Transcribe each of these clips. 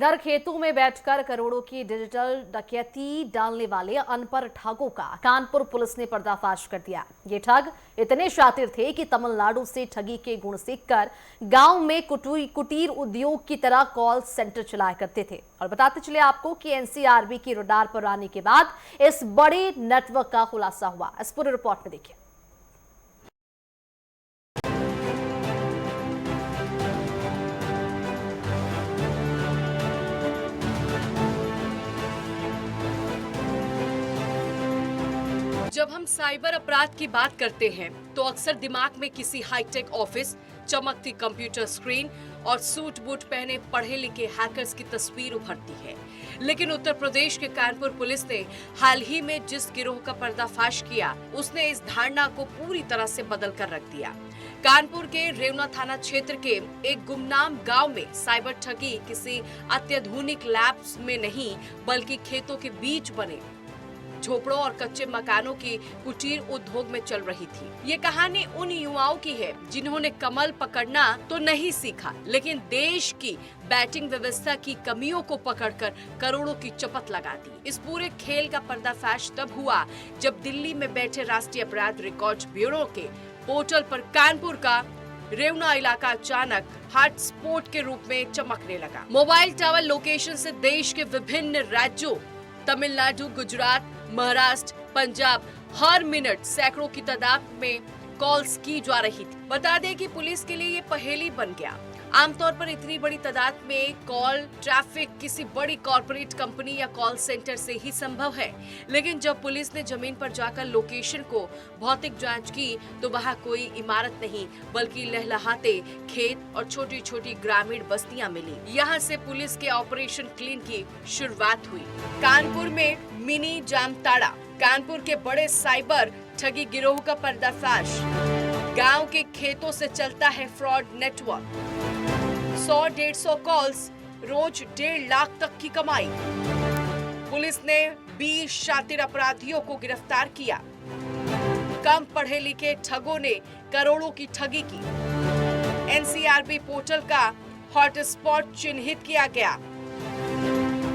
घर खेतों में बैठकर करोड़ों की डिजिटल डकैती डालने वाले अनपढ़ ठगों का कानपुर पुलिस ने पर्दाफाश कर दिया। ये ठग इतने शातिर थे कि तमिलनाडु से ठगी के गुण सीखकर गांव में कुटीर उद्योग की तरह कॉल सेंटर चलाया करते थे। और बताते चले आपको कि एनसीआरबी की रडार पर आने के बाद इस बड़े नेटवर्क का खुलासा हुआ। इस पूरी रिपोर्ट में देखिए। जब हम साइबर अपराध की बात करते हैं तो अक्सर दिमाग में किसी हाईटेक ऑफिस, चमकती कंप्यूटर स्क्रीन और सूट बूट पहने पढ़े लिखे हैकर्स की तस्वीर उभरती है। लेकिन उत्तर प्रदेश के कानपुर पुलिस ने हाल ही में जिस गिरोह का पर्दाफाश किया, उसने इस धारणा को पूरी तरह से बदल कर रख दिया। कानपुर के रेवना थाना क्षेत्र के एक गुमनाम गांव में साइबर ठगी किसी अत्याधुनिक लैब्स में नहीं बल्कि खेतों के बीच बने झोपड़ों और कच्चे मकानों की कुटीर उद्योग में चल रही थी। ये कहानी उन युवाओं की है जिन्होंने कमल पकड़ना तो नहीं सीखा, लेकिन देश की बैटिंग व्यवस्था की कमियों को पकड़कर करोड़ों की चपत लगा दी। इस पूरे खेल का पर्दाफाश तब हुआ जब दिल्ली में बैठे राष्ट्रीय अपराध रिकॉर्ड ब्यूरो के पोर्टल पर कानपुर का रेवना इलाका अचानक हॉटस्पॉट के रूप में चमकने लगा। मोबाइल टावर लोकेशन से देश के विभिन्न राज्यों तमिलनाडु, गुजरात, महाराष्ट्र, पंजाब हर मिनट सैकड़ों की तादाद में कॉल्स की जा रही थी। बता दें कि पुलिस के लिए ये पहेली बन गया। आमतौर पर इतनी बड़ी तादाद में कॉल ट्रैफिक किसी बड़ी कॉर्पोरेट कंपनी या कॉल सेंटर से ही संभव है, लेकिन जब पुलिस ने जमीन पर जाकर लोकेशन को भौतिक जांच की तो वहां कोई इमारत नहीं बल्कि लहलहाते खेत और छोटी छोटी ग्रामीण बस्तियां मिली। यहां से पुलिस के ऑपरेशन क्लीन की शुरुआत हुई। कानपुर में मिनी जामताड़ा, कानपुर के बड़े साइबर ठगी गिरोह का पर्दाफाश। गांव के खेतों से चलता है फ्रॉड नेटवर्क। 100-150 कॉल्स, रोज 1.5 लाख तक की कमाई। पुलिस ने 20 शातिर अपराधियों को गिरफ्तार किया। कम पढ़े लिखे ठगों ने करोड़ों की ठगी की। एनसीआरबी पोर्टल का हॉटस्पॉट चिन्हित किया गया।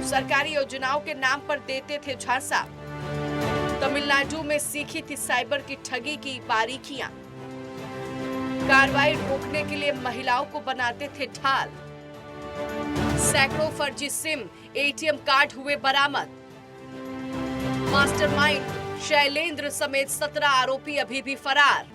सरकारी योजनाओं के नाम पर देते थे झांसा। तमिलनाडु में सीखी थी साइबर की ठगी की बारीकियां। कार्रवाई रोकने के लिए महिलाओं को बनाते थे ढाल। सैकड़ों फर्जी सिम, एटीएम कार्ड हुए बरामद। मास्टरमाइंड शैलेंद्र समेत 17 आरोपी अभी भी फरार।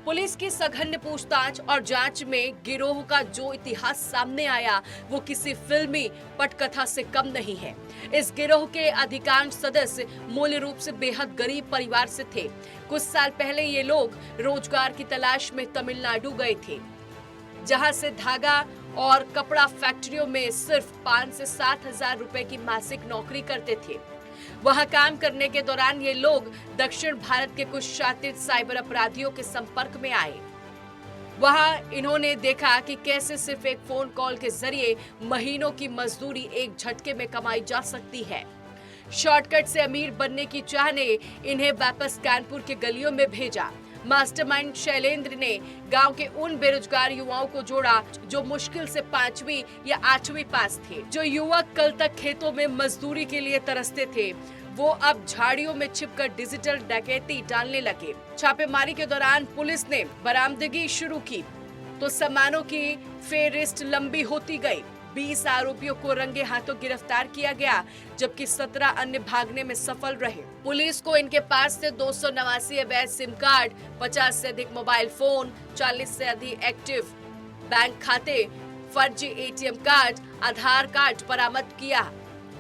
पुलिस की सघन पूछताछ और जांच में गिरोह का जो इतिहास सामने आया वो किसी फिल्मी पटकथा से कम नहीं है। इस गिरोह के अधिकांश सदस्य मूल रूप से बेहद गरीब परिवार से थे। कुछ साल पहले ये लोग रोजगार की तलाश में तमिलनाडु गए थे, जहां से धागा और कपड़ा फैक्ट्रियों में सिर्फ 5 से 7 हजार रुपए की मासिक नौकरी करते थे। वहां काम करने के दौरान ये लोग दक्षिण भारत के कुछ शातिर साइबर अपराधियों के संपर्क में आए। वहां इन्होंने देखा कि कैसे सिर्फ एक फोन कॉल के जरिए महीनों की मजदूरी एक झटके में कमाई जा सकती है। शॉर्टकट से अमीर बनने की चाह ने इन्हें वापस कानपुर के गलियों में भेजा। मास्टरमाइंड शैलेंद्र ने गांव के उन बेरोजगार युवाओं को जोड़ा जो मुश्किल से 5वीं या 8वीं पास थे। जो युवक कल तक खेतों में मजदूरी के लिए तरसते थे, वो अब झाड़ियों में छिपकर डिजिटल डकैती डालने लगे। छापेमारी के दौरान पुलिस ने बरामदगी शुरू की तो सामानों की फेहरिस्त लंबी होती गई। 20 आरोपियों को रंगे हाथों गिरफ्तार किया गया, जबकि 17 अन्य भागने में सफल रहे। पुलिस को इनके पास से 289 अवैध सिम कार्ड, 50 से अधिक मोबाइल फोन, 40 से अधिक एक्टिव बैंक खाते, फर्जी एटीएम कार्ड, आधार कार्ड बरामद किया।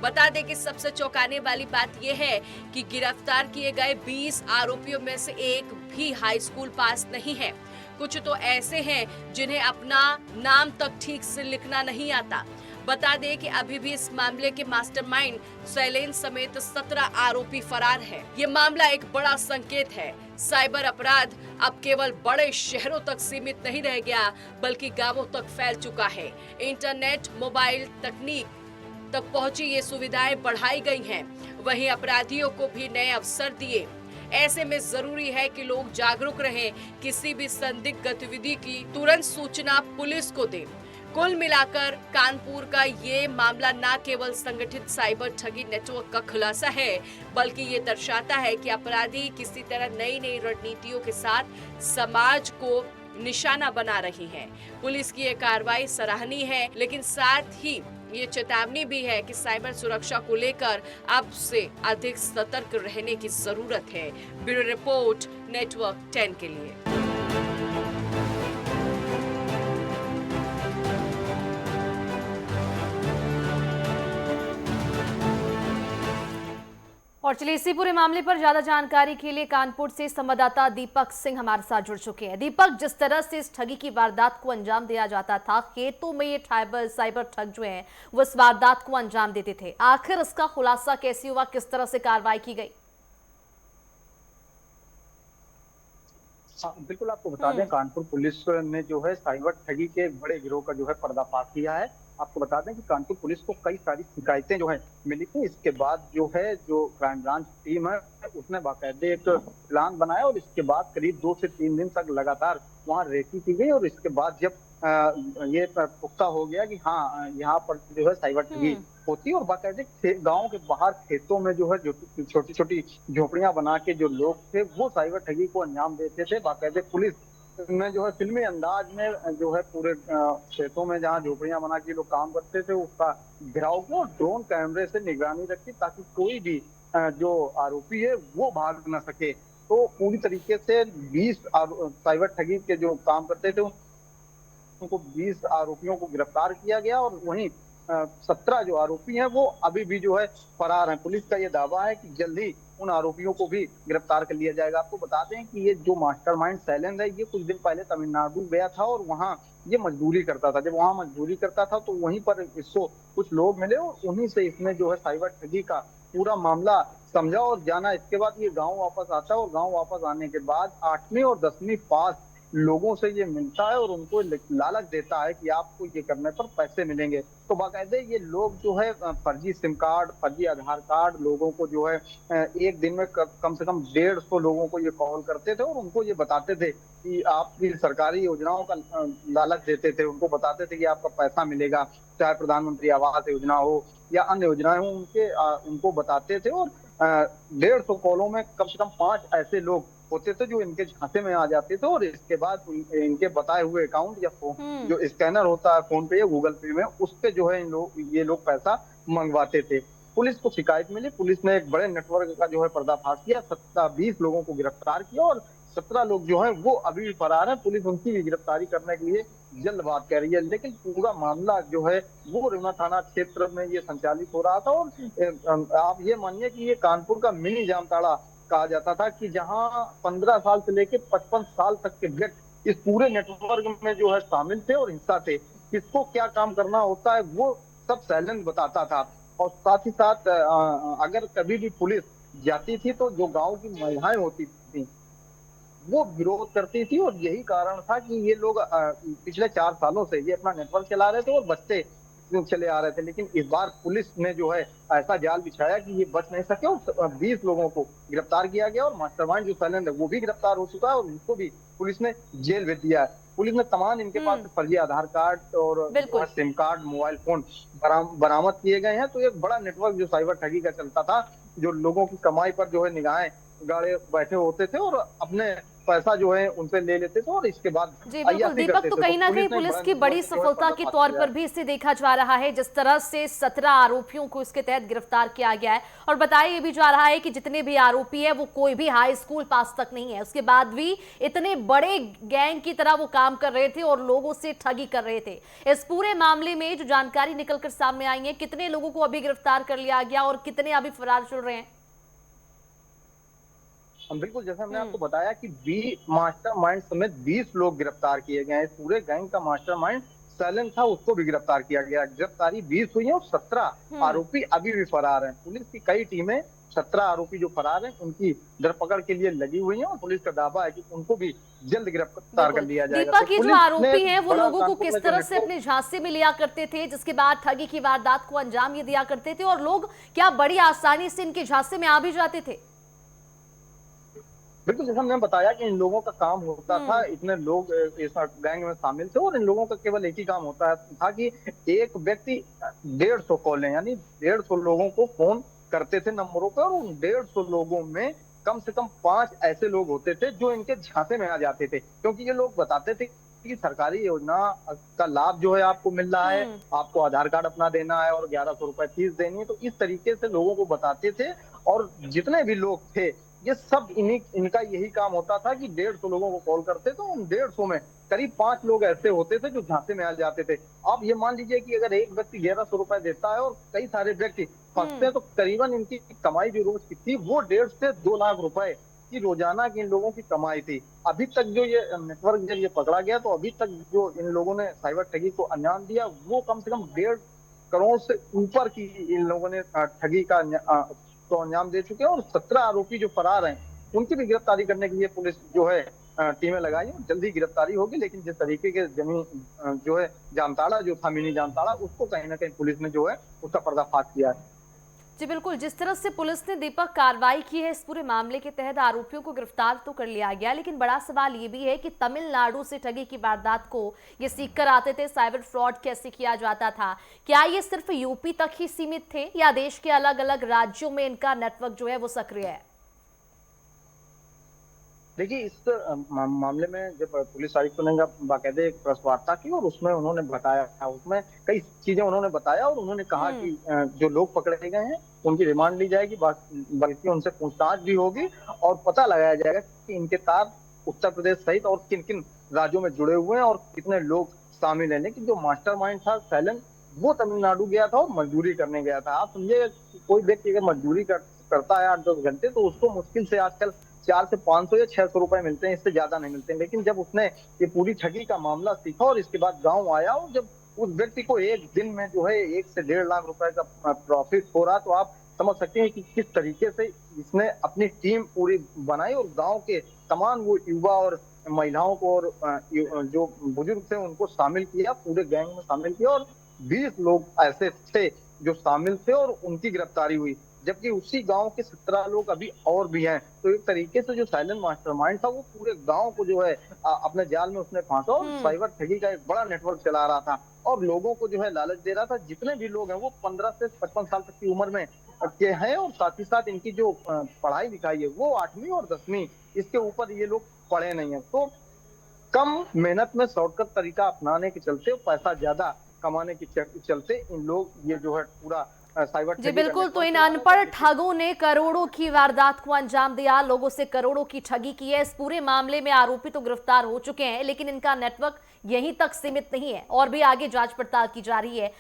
बता दें कि सबसे चौंकाने वाली बात यह है कि गिरफ्तार किए गए 20 आरोपियों में से एक भी हाई स्कूल पास नहीं है। कुछ तो ऐसे हैं जिन्हें अपना नाम तक ठीक से लिखना नहीं आता। बता दें कि अभी भी इस मामले के मास्टरमाइंड शैलेंद्र समेत 17 आरोपी फरार हैं। ये मामला एक बड़ा संकेत है। साइबर अपराध अब केवल बड़े शहरों तक सीमित नहीं रह गया बल्कि गांवों तक फैल चुका है। इंटरनेट, मोबाइल तकनीक तक पहुंची ये सुविधाएं बढ़ाई गई हैं, वहीं अपराधियों को भी नए अवसर दिए। ऐसे में जरूरी है कि लोग जागरूक रहें, किसी भी संदिग्ध गतिविधि की तुरंत सूचना पुलिस को दें। कुल मिलाकर कानपुर का ये मामला न केवल संगठित साइबर ठगी नेटवर्क का खुलासा है, बल्कि ये दर्शाता है कि अपराधी किसी तरह नई नई रणनीतियों के साथ समाज को निशाना बना रही हैं। पुलिस की ये कार्रवाई सराहनीय है, लेकिन साथ ही ये चेतावनी भी है कि साइबर सुरक्षा को लेकर अब से अधिक सतर्क रहने की जरूरत है। ब्यूरो रिपोर्ट, नेटवर्क 10 के लिए। और चलिए इसी पूरे मामले पर ज्यादा जानकारी के लिए कानपुर से संवाददाता दीपक सिंह हमारे साथ जुड़ चुके हैं। दीपक, जिस तरह से इस ठगी की वारदात को अंजाम दिया जाता था, खेतों में ये साइबर ठग जो हैं वो इस वारदात को अंजाम देते थे, आखिर इसका खुलासा कैसे हुआ, किस तरह से कार्रवाई की गई? बिल्कुल, आपको बता दें, कानपुर पुलिस ने जो है साइबर ठगी के एक बड़े गिरोह का जो है पर्दाफाश किया है। आपको बता दें कि कानपुर पुलिस को कई सारी शिकायतें जो है मिली थी। इसके बाद जो है जो क्राइम ब्रांच टीम है उसने बाकायदे एक प्लान बनाया और इसके बाद करीब 2 से 3 दिन तक लगातार वहां रेकी की गई। और इसके बाद जब ये पुख्ता हो गया कि हाँ, यहाँ पर जो है साइबर ठगी होती है और बाकायदे गांव के बाहर खेतों में जो है जो छोटी छोटी झोपड़ियां बना के जो लोग थे वो साइबर ठगी को अंजाम देते थे। बाकायदे पुलिस में जो है फिल्मी अंदाज में जो है पूरे खेतों में जहाँ झोपड़ियां बना के लोग काम करते थे उसका घेराव किया और ड्रोन कैमरे से निगरानी रखी ताकि कोई भी जो आरोपी है वो भाग न सके। तो पूरी तरीके से 20 साइबर ठगी के जो काम करते थे उनको 20 आरोपियों को गिरफ्तार किया गया और वहीं 17 जो आरोपी हैं वो अभी भी जो है फरार हैं। पुलिस का ये दावा है कि जल्द ही उन आरोपियों को भी गिरफ्तार कर लिया जाएगा। आपको बता दें कि ये जो मास्टरमाइंड शैलेंद्र है ये कुछ दिन पहले तमिलनाडु गया था और वहाँ ये मजदूरी करता था। जब वहाँ मजदूरी करता था तो वहीं पर इसको कुछ लोग मिले और उन्हीं से इसने जो है साइबर ठगी का पूरा मामला समझा और जाना। इसके बाद ये गाँव वापस आता है और गाँव वापस आने के बाद 8वीं और 10वीं पास लोगों से ये मिलता है और उनको लालच देता है कि आपको ये करने पर पैसे मिलेंगे। तो बाकायदे ये लोग जो है फर्जी सिम कार्ड, फर्जी आधार कार्ड लोगों को जो है एक दिन में कम से कम 150 लोगों को ये कॉल करते थे और उनको ये बताते थे कि आपकी सरकारी योजनाओं का लालच देते थे। उनको बताते थे कि आपका पैसा मिलेगा, चाहे प्रधानमंत्री आवास योजना हो या अन्य योजनाएं हो, उनको बताते थे। और 150 कॉलों में कम से कम 5 ऐसे लोग होते थे जो इनके झांसे में आ जाते थे और इसके बाद इनके बताए हुए अकाउंट या जो स्कैनर होता है फोन पे या गूगल पे में उस पे जो है ये लोग पैसा मंगवाते थे। पुलिस को शिकायत मिली, पुलिस ने एक बड़े नेटवर्क का जो है पर्दाफाश किया, 20 लोगों को गिरफ्तार किया और 17 लोग जो है वो अभी भी फरार है। पुलिस उनकी भी गिरफ्तारी करने के लिए जल्दबाज कर रही है, लेकिन पूरा मामला जो है वो रेवना थाना क्षेत्र में ये संचालित हो रहा था। और आप ये मानिए कि ये कानपुर का मिनी जामताड़ा कहा जाता था कि जहां 15 साल से लेकर 55 साल तक के व्यक्ति इस पूरे नेटवर्क में जो है शामिल थे और हिस्सा थे। किसको क्या काम करना होता है वो सब शैलेंद्र बताता था। और साथ ही साथ अगर कभी भी पुलिस जाती थी तो जो गांव की महिलाएं होती थी वो विरोध करती थी और यही कारण था कि ये लोग पिछले 4 सालों से ये अपना नेटवर्क चला रहे थे और बचते चले आ रहे थे। लेकिन इस बार पुलिस ने जो है ऐसा जाल बिछाया कि ये बच नहीं सके और 20 लोगों को गिरफ्तार किया गया और मास्टरमाइंड जो शैलेंद्र है वो भी गिरफ्तार हो चुका है और उसको भी पुलिस ने जेल भेज दिया है। पुलिस ने तमाम इनके पास फर्जी आधार कार्ड और सिम कार्ड, मोबाइल फोन बरामद किए गए हैं। तो एक बड़ा नेटवर्क जो साइबर ठगी का चलता था, जो लोगों की कमाई पर जो है निगाहें गाड़े बैठे होते थे और अपने पैसा जो है उनसे ले लेते थे और इसके बाद जी बिल्कुल दीपक, तो कहीं ना कहीं पुलिस की बड़ी सफलता के तौर पर भी इसे देखा जा रहा है, जिस तरह से 17 आरोपियों को इसके तहत गिरफ्तार किया गया है। और बताया ये भी जा रहा है कि जितने भी आरोपी है वो कोई भी हाई स्कूल पास तक नहीं है, उसके बाद भी इतने बड़े गैंग की तरह वो काम कर रहे थे और लोगों से ठगी कर रहे थे। इस पूरे मामले में जो जानकारी निकलकर सामने आई है, कितने लोगों को अभी गिरफ्तार कर लिया गया और कितने अभी फरार चल रहे हैं? बिल्कुल, जैसे हमने आपको बताया कि मास्टरमाइंड समेत 20 लोग गिरफ्तार किए गए हैं। पूरे गैंग का मास्टरमाइंड शैलेंद्र था, उसको भी गिरफ्तार किया गया। गिरफ्तारी 20 हुई है और 17 आरोपी अभी भी फरार हैं। पुलिस की कई टीमें 17 आरोपी जो फरार हैं उनकी धरपकड़ के लिए लगी हुई हैं और पुलिस का दावा है कि उनको भी जल्द गिरफ्तार कर लिया जाएगा। दीपक, ये जो आरोपी हैं वो लोगों को किस तरह से अपने झांसे में लिया करते थे, जिसके बाद ठगी की वारदात को अंजाम ये दिया करते थे और लोग क्या बड़ी आसानी से इनके झांसे में आ भी जाते थे? बिल्कुल, जैसा मैंने बताया कि इन लोगों का काम होता था, हम्म। इतने लोग इस गैंग में शामिल थे और इन लोगों का केवल एक ही काम होता था कि एक व्यक्ति 150 कॉलें यानी 150 लोगों को फ़ोन करते थे नंबरों पे और उन 150 लोगों में कम से कम 5 ऐसे लोग होते थे जो इनके झांसे में आ जाते थे। क्योंकि ये लोग बताते थे कि सरकारी योजना का लाभ जो है आपको मिल रहा है, हम्म। आपको आधार कार्ड अपना देना है और 1100 रुपए फीस देनी है। तो इस तरीके से लोगों को बताते थे और जितने भी लोग थे ये सब इनका यही काम होता था कि 150 लोगों को कॉल करते तो उन 150 में करीब 5 लोग ऐसे होते थे जो झांसे में आ जाते थे। आप ये मान लीजिए कि अगर एक व्यक्ति 1100 रुपए देता है और कई सारे व्यक्ति फंसते हम्म। हैं तो करीबन इनकी कमाई जो रोज की थी वो 1.5 से 2 लाख रुपए की रोजाना की इन लोगों की कमाई थी। अभी तक जो ये नेटवर्क जब ये पकड़ा गया तो अभी तक जो इन लोगों ने साइबर ठगी को अंजाम दिया वो कम से कम 1.5 करोड़ से ऊपर की इन लोगों ने ठगी का को अंजाम दे चुके हैं और 17 आरोपी जो फरार हैं उनकी भी गिरफ्तारी करने के लिए पुलिस जो है टीमें लगाई हैं। जल्दी गिरफ्तारी होगी लेकिन जिस तरीके के जमीन जो है जामताड़ा जो था मिनी जामताड़ा उसको कहीं ना कहीं पुलिस ने जो है उसका पर्दाफाश किया है। जी बिल्कुल, जिस तरह से पुलिस ने दीपक कार्रवाई की है इस पूरे मामले के तहत आरोपियों को गिरफ्तार तो कर लिया गया, लेकिन बड़ा सवाल ये भी है कि तमिलनाडु से ठगी की वारदात को ये सीख कर आते थे, साइबर फ्रॉड कैसे किया जाता था, क्या ये सिर्फ यूपी तक ही सीमित थे या देश के अलग अलग राज्यों में इनका नेटवर्क जो है वो सक्रिय है? देखिए इस मामले में जब पुलिस आयुक्त ने बाकायदे एक प्रेस वार्ता की और उसमें उन्होंने बताया उसमें कई चीजें उन्होंने बताया और उन्होंने कहा हम्म। कि जो लोग पकड़े गए हैं उनकी रिमांड ली जाएगी बल्कि उनसे पूछताछ भी होगी और पता लगाया जाएगा कि इनके तार उत्तर प्रदेश सहित और किन किन राज्यों में जुड़े हुए हैं और कितने लोग शामिल हैं। लेकिन जो मास्टरमाइंड था सैलन वो तमिलनाडु गया था और मजदूरी करने गया था। आप समझिए कोई व्यक्ति अगर मजदूरी करता है 8-10 घंटे तो उसको मुश्किल से आजकल 4 से 500 या 600 रुपए मिलते हैं, इससे ज्यादा नहीं मिलते हैं। लेकिन जब उसने ये पूरी ठगी का मामला सीखा और इसके बाद गांव आया और जब उस व्यक्ति को एक दिन में जो है 1 से 1.5 लाख रुपए का प्रॉफिट हो रहा तो आप समझ सकते हैं कि किस तरीके से इसने अपनी टीम पूरी बनाई और गांव के तमाम वो युवा और महिलाओं को और जो बुजुर्ग थे उनको शामिल किया, पूरे गैंग में शामिल किया और 20 लोग ऐसे थे जो शामिल थे और उनकी गिरफ्तारी हुई। जबकि उसी गांव के 17 लोग अभी और भी हैं। तो एक तरीके से जो साइलेंट मास्टरमाइंड था वो पूरे गांव को जो है अपने जाल में उसने फांसा और हम्म। साइबर ठगी का एक बड़ा नेटवर्क चला रहा था और लोगों को जो है लालच दे रहा था। जितने भी लोग हैं वो 15 से 55 साल तक की उम्र में के हैं और साथ ही साथ इनकी जो पढ़ाई लिखाई है वो 8वीं और 10वीं, इसके ऊपर ये लोग पढ़े नहीं है। तो कम मेहनत में शॉर्टकट तरीका अपनाने के चलते पैसा ज्यादा कमाने के चलते इन लोग ये जो है पूरा साइबर जी ठगी का बिल्कुल, तो नेटवर्क इन चला रहे अनपढ़ थे। ठगों ने करोड़ों की वारदात को अंजाम दिया, लोगों से करोड़ों की ठगी की है। इस पूरे मामले में आरोपी तो गिरफ्तार हो चुके हैं, लेकिन इनका नेटवर्क यहीं तक सीमित नहीं है और भी आगे जांच पड़ताल की जा रही है।